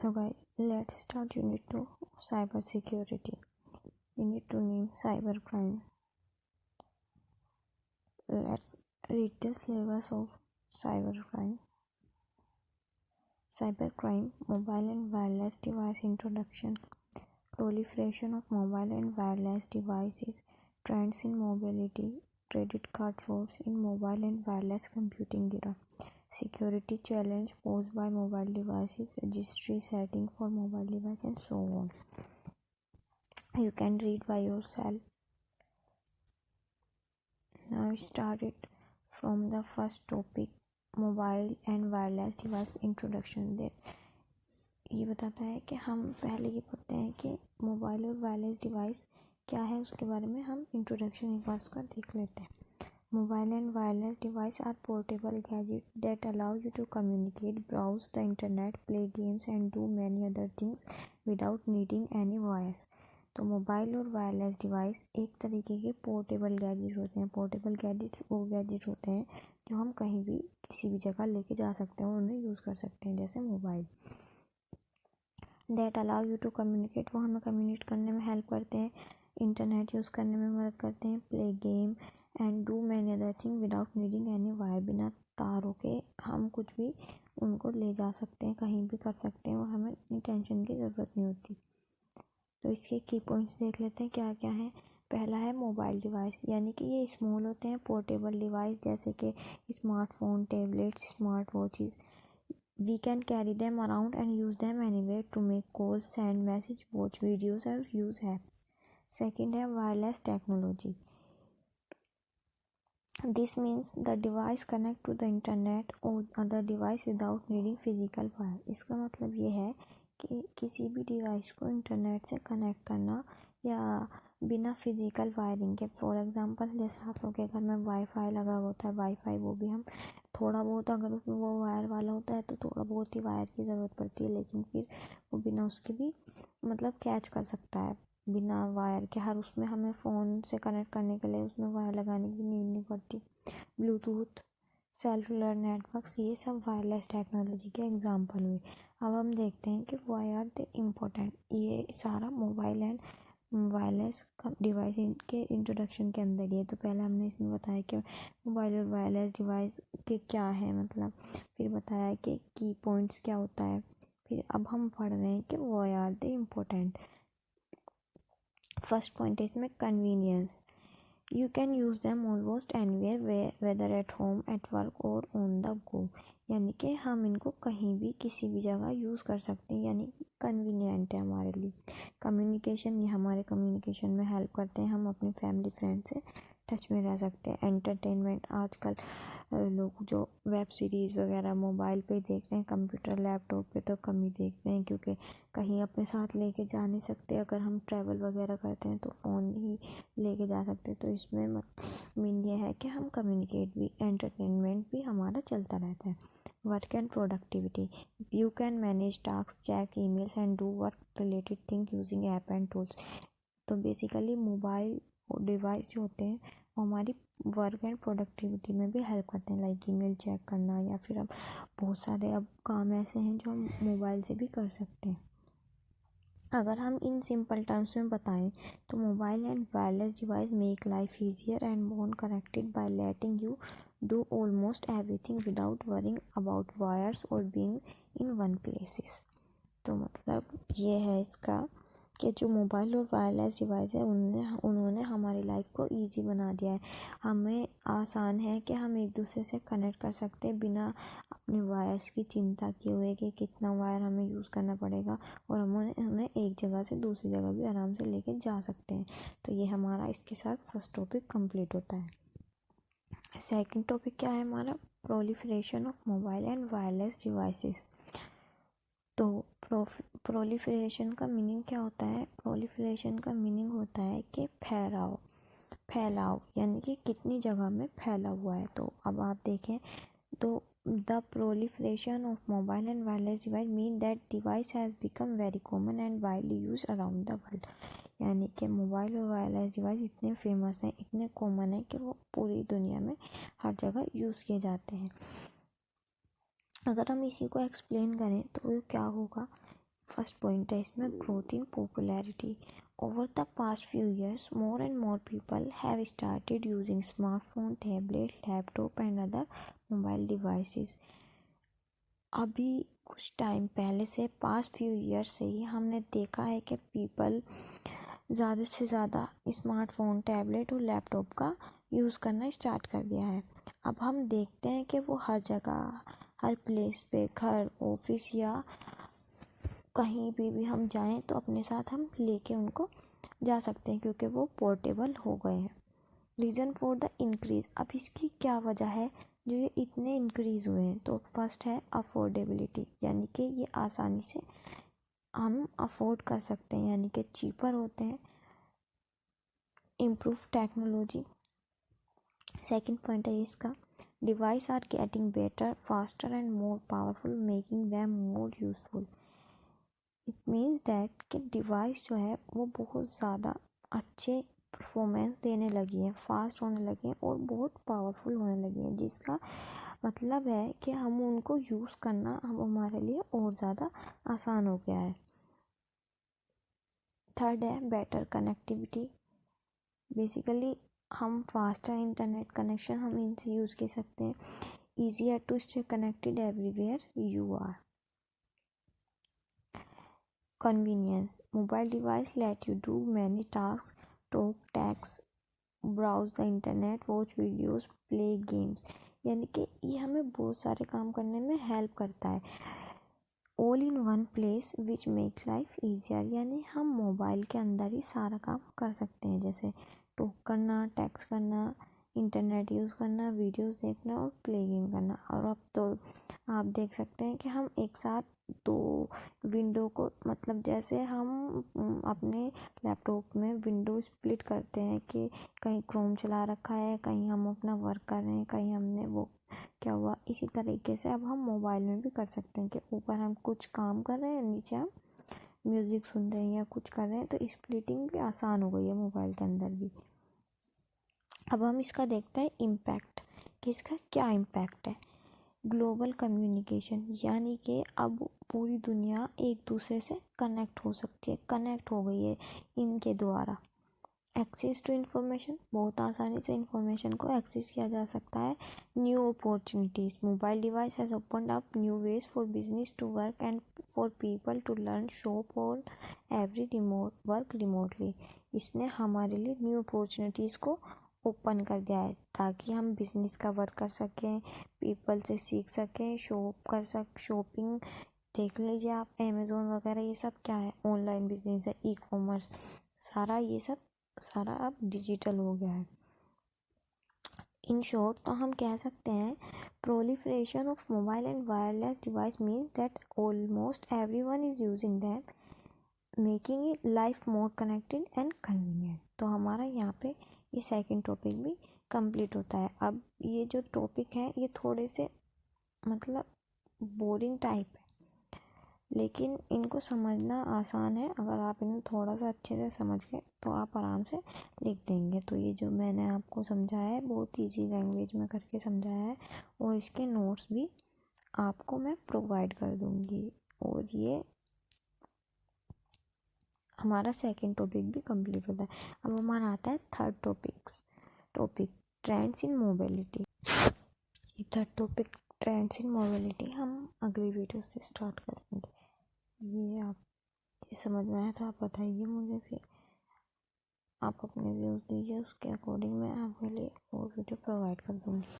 Hello guys, let's start unit 2 of cyber security. We need to name cybercrime. Let's read the syllabus of cybercrime. Cybercrime, mobile and wireless device introduction. Proliferation of mobile and wireless devices, trends in mobility, credit card frauds in mobile and wireless computing era. Security challenge posed by mobile devices, registry setting for mobile device, and so on. You can read by yourself. Now start it from the first topic, mobile and wireless device introduction. ये बताता है कि हम पहले ये पढ़ते हैं कि मोबाइल और वायरलेस डिवाइस क्या है, उसके बारे में हम इंट्रोडक्शन एक बार उसका देख लेते हैं। Mobile and wireless devices are portable gadgets that allow you to communicate, browse the internet, play games and do many other things without needing any wires. तो मोबाइल और वायरलेस डिवाइस एक तरीके के पोर्टेबल गैजेट होते हैं। Portable gadget वो gadget होते हैं जो हम कहीं भी किसी भी जगह लेके जा सकते हैं और उन्हें यूज़ कर सकते हैं, जैसे mobile. That allow you to communicate, वो हमें कम्युनिकेट करने में हेल्प करते हैं, इंटरनेट यूज़ करने में मदद करते हैं, play game and do many other thing without needing any wire, बिना तारों के हम कुछ भी उनको ले जा सकते हैं, कहीं भी कर सकते हैं और हमें इतनी टेंशन की ज़रूरत नहीं होती। तो इसके की पॉइंट्स देख लेते हैं क्या क्या है। पहला है मोबाइल डिवाइस, यानी कि ये स्मॉल होते हैं पोर्टेबल डिवाइस, जैसे कि smartphone, tablets, smart watches. We can carry them around and use them anywhere to make calls, send message, watch videos और यूज़ ऐप्स। सेकेंड है wireless technology. This means the device connect to the internet or other device without needing physical wire. इसका मतलब ये है कि किसी भी device को इंटरनेट से कनेक्ट करना या बिना फिजिकल वायरिंग के। फॉर एग्जांपल जैसे आप लोग के घर में वाईफाई लगा होता है, वाईफाई वो भी हम थोड़ा बहुत, अगर उसमें वो वायर वाला होता है तो थोड़ा बहुत ही वायर की ज़रूरत पड़ती है, लेकिन फिर वो बिना उसके भी मतलब कैच कर सकता है बिना वायर के। हर उसमें हमें फ़ोन से कनेक्ट करने के लिए उसमें वायर लगाने की नीड नहीं पड़ती। ब्लूटूथ, सेलुलर नेटवर्क्स, ये सब वायरलेस टेक्नोलॉजी के एग्जांपल हुए। अब हम देखते हैं कि वाई आर द इम्पोर्टेंट। ये सारा मोबाइल एंड वायरलेस डिवाइस के इंट्रोडक्शन के अंदर ही है। तो पहले हमने इसमें बताया कि मोबाइल और वायरलेस डिवाइस के क्या है मतलब, फिर बताया कि की पॉइंट्स क्या होता है, फिर अब हम पढ़ रहे हैं कि why are the important. First point है इसमें convenience. You can use them almost anywhere, whether at home, at work और ऑन द गो, यानी कि हम इनको कहीं भी किसी भी जगह यूज़ कर सकते हैं, यानी कन्वीनियंट है हमारे लिए। कम्युनिकेशन, ये हमारे कम्युनिकेशन में हेल्प करते हैं, हम अपने फैमिली फ्रेंड से टच में रह सकते हैं। एंटरटेनमेंट, आजकल लोग जो वेब सीरीज़ वगैरह मोबाइल पे देख रहे हैं, कंप्यूटर लैपटॉप पे तो कम ही देख रहे हैं, क्योंकि कहीं अपने साथ लेके जा नहीं सकते। अगर हम ट्रैवल वगैरह करते हैं तो फ़ोन ही लेके जा सकते हैं। तो इसमें मीन ये है कि हम कम्युनिकेट भी, एंटरटेनमेंट भी हमारा चलता रहता है। Work and productivity, you can manage task, check emails and do work related thing using app and tools. तो बेसिकली मोबाइल डिवाइस जो होते हैं वो हमारी वर्क एंड प्रोडक्टिविटी में भी हेल्प करते हैं, लाइक ईमेल चेक करना, या फिर अब बहुत सारे अब काम ऐसे हैं जो हम मोबाइल से भी कर सकते हैं। अगर हम इन सिंपल टर्म्स में बताएं तो mobile and wireless device make life easier and more connected by letting you do almost everything without worrying about wires और बीइंग इन वन प्लेसेस। तो मतलब ये है इसका कि जो मोबाइल और वायरलेस डिवाइस है उन्होंने हमारी लाइफ को इजी बना दिया है। हमें आसान है कि हम एक दूसरे से कनेक्ट कर सकते हैं बिना अपने वायर्स की चिंता किए हुए कि कितना वायर हमें यूज़ करना पड़ेगा, और हमें एक जगह से दूसरी जगह भी आराम से लेके जा सकते हैं। तो ये हमारा इसके साथ फर्स्ट टॉपिक कंप्लीट होता है। सेकंड टॉपिक क्या है हमारा, proliferation of mobile and wireless devices. तो प्रोलिफरेशन का मीनिंग क्या होता है? प्रोलिफरेशन का मीनिंग होता है कि फैलाव, यानी कि कितनी जगह में फैला हुआ है। तो अब आप देखें तो the proliferation of mobile and wireless device mean that device has become very common and widely use around the world, यानी कि मोबाइल और वायरलेस डिवाइस इतने फेमस हैं, इतने कॉमन है कि वो पूरी दुनिया में हर जगह यूज़ किए जाते हैं। अगर हम इसी को एक्सप्लेन करें तो क्या होगा फर्स्ट पॉइंट है इसमें growth in popularity. Over the past few years more and more people have started using smartphone, tablet, laptop and other mobile devices. अभी कुछ टाइम पहले से पास्ट फ्यू ईयर्स से ही हमने देखा है कि पीपल ज़्यादा से ज़्यादा स्मार्टफोन, टैबलेट और लैपटॉप का यूज़ करना स्टार्ट कर दिया है। अब हम देखते हैं कि वो हर जगह, हर प्लेस पे, घर, ऑफिस या कहीं भी हम जाएं तो अपने साथ हम लेके उनको जा सकते हैं क्योंकि वो पोर्टेबल हो गए हैं। रीज़न फॉर द इंक्रीज़, अब इसकी क्या वजह है जो ये इतने इंक्रीज़ हुए हैं? तो फर्स्ट है अफोर्डेबिलिटी, यानी कि ये आसानी से हम अफोर्ड कर सकते हैं, यानी कि चीपर होते हैं। इम्प्रूव टेक्नोलॉजी, सेकंड पॉइंट है इसका। Device are getting better, faster and more powerful, making them more useful. It means that कि डिवाइस जो है वो बहुत ज़्यादा अच्छे परफॉर्मेंस देने लगी है, फास्ट होने लगी है और बहुत पावरफुल होने लगी है, जिसका मतलब है कि हम उनको यूज़ करना अब हमारे लिए और ज़्यादा आसान हो गया है। थर्ड है बेटर कनेक्टिविटी। बेसिकली हम फास्टर इंटरनेट कनेक्शन हम इनसे यूज़ कर सकते हैं। Easier to stay connected everywhere you are. Convenience, mobile device let you do many tasks, talk, text, browse the internet, watch videos, play games। यानी कि ये हमें बहुत सारे काम करने में हेल्प करता है। All in one place which make life easier, यानी हम मोबाइल के अंदर ही सारा काम कर सकते हैं, जैसे टॉक करना, टेक्स्ट करना, इंटरनेट यूज़ करना, वीडियोस देखना और प्ले गेम करना। और अब तो आप देख सकते हैं कि हम एक साथ दो विंडो को, मतलब जैसे हम अपने लैपटॉप में विंडो स्प्लिट करते हैं कि कहीं क्रोम चला रखा है, कहीं हम अपना वर्क कर रहे हैं, कहीं हमने वो क्या हुआ, इसी तरीके से अब हम मोबाइल में भी कर सकते हैं कि ऊपर हम कुछ काम कर रहे हैं, नीचे हम म्यूज़िक सुन रहे हैं या कुछ कर रहे हैं। तो स्प्लिटिंग भी आसान हो गई है मोबाइल के अंदर भी। अब हम इसका देखते हैं इम्पैक्ट कि इसका क्या इम्पैक्ट है। ग्लोबल कम्युनिकेशन, यानी कि अब पूरी दुनिया एक दूसरे से कनेक्ट हो सकती है, कनेक्ट हो गई है इनके द्वारा। एक्सेस टू इन्फॉर्मेशन, बहुत आसानी से इंफॉर्मेशन को एक्सेस किया जा सकता है। New opportunities, mobile device has opened up new ways for business to work and for people to learn, shop और एवरी रिमोट वर्क रिमोटली। इसने हमारे लिए न्यू अपॉर्चुनिटीज़ को ओपन कर दिया है ताकि हम बिजनेस का वर्क कर सकें, पीपल से सीख सकें, शॉपिंग देख लीजिए आप, अमेज़ोन वगैरह ये सब क्या है, ऑनलाइन बिजनेस है, ई कॉमर्स, सारा ये सब सारा अब डिजिटल हो गया है। इन शॉर्ट तो हम कह सकते हैं proliferation of mobile and wireless device means that almost everyone is using them, making it life more connected and convenient. तो हमारा यहाँ पे ये सेकंड टॉपिक भी कंप्लीट होता है। अब ये जो टॉपिक है ये थोड़े से मतलब बोरिंग टाइप है, लेकिन इनको समझना आसान है। अगर आप इन्हें थोड़ा सा अच्छे से समझ गए तो आप आराम से लिख देंगे। तो ये जो मैंने आपको समझाया है बहुत इजी लैंग्वेज में करके समझाया है, और इसके नोट्स भी आपको मैं प्रोवाइड कर दूँगी। और ये हमारा सेकंड टॉपिक भी कंप्लीट होता है। अब हमारा आता है third topic trends in mobility. ये third topic trends in mobility हम अगली वीडियो से स्टार्ट करेंगे। ये आप ये समझ में आया तो आप बताइए मुझे, फिर आप अपने व्यूज़ दीजिए, उसके अकॉर्डिंग मैं आपके लिए और वीडियो प्रोवाइड कर दूँगी।